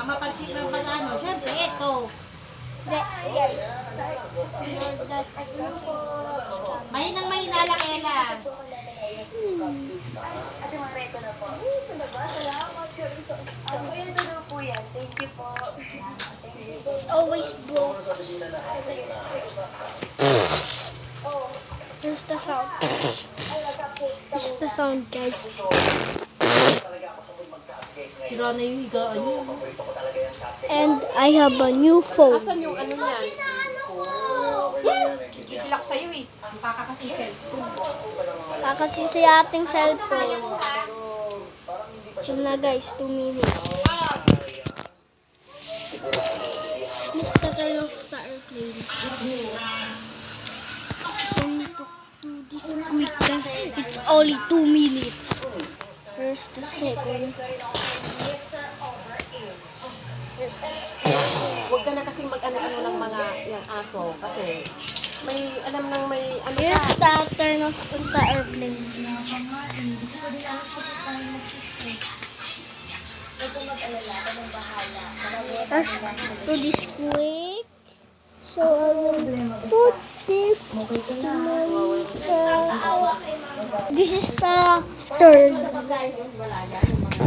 Ang mapansin ng pag-ano, siyempre, ito. Guys. Mahinang mahina lang, Ella. Ate Mareto na po. Talaga? Salamat. Ako yun na po yan. Thank you po. Always broke. Here's the sound. Here's the sound, guys. Sira na yung higaan niyo. And I have a new phone. Asan yung ano niyan? Itilak sa'yo eh. Ang pakakasikin. Kasi sa ating cellphone. So na guys, 2 minutes. Let's turn off the airplane. So we need to do this quick guys. It's only 2 minutes. Here's the second. Here's the second. Huwag ka na kasing mag-ano-ano ng mga yung aso. Kasi may alam nang may ano Here's ka. the turn off on the airplane. Let's do this quick. So I will put this to my This is the third. Wala yan. Yung mga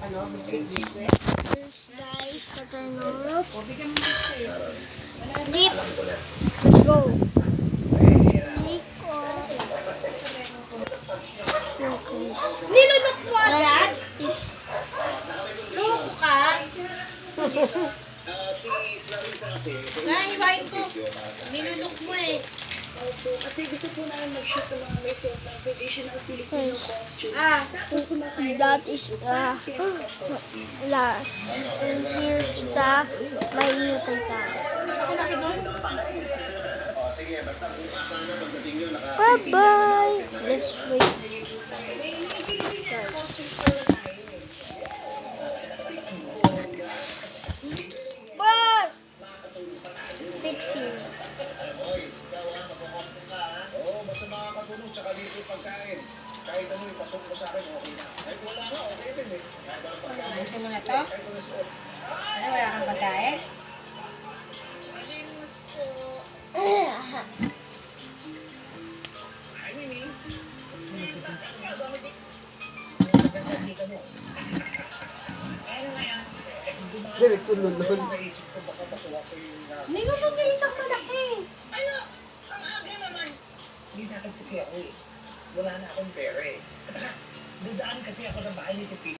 ano, biscuit. Here's guys, the turn off. Bigyan mo sa'yo. Deep. Let's go. Take off. Okay. Nilunok mo agad? That is Loko ka? Nahiwain ko. Nilunok mo eh. Kasi gusto po namin mag-shoot ng mga may suot ng traditional Filipino Yes. costume. Ah, that is the last. And here's the my new Titan. Bye bye. Let's wait. Guys. Bye. Fixing. Oo, basta makakatulong tsaka dito yung pagkain. Kahit ano yung pasok mo sa akin, okay na. Kahit wala ka, okay din eh. Kahit ano pagkain. gusto mo na to? Ano, wala kang pagkain? Ay, Mimi. Diretso lulun. Naisip ko baka makuha ko yung Nilunok yung isang malaki. ano? Ang aga naman. Hindi nakit kasi ako eh. Wala na akong pera eh. At saka, dadaan kasi ako sa bahay ni Tipi.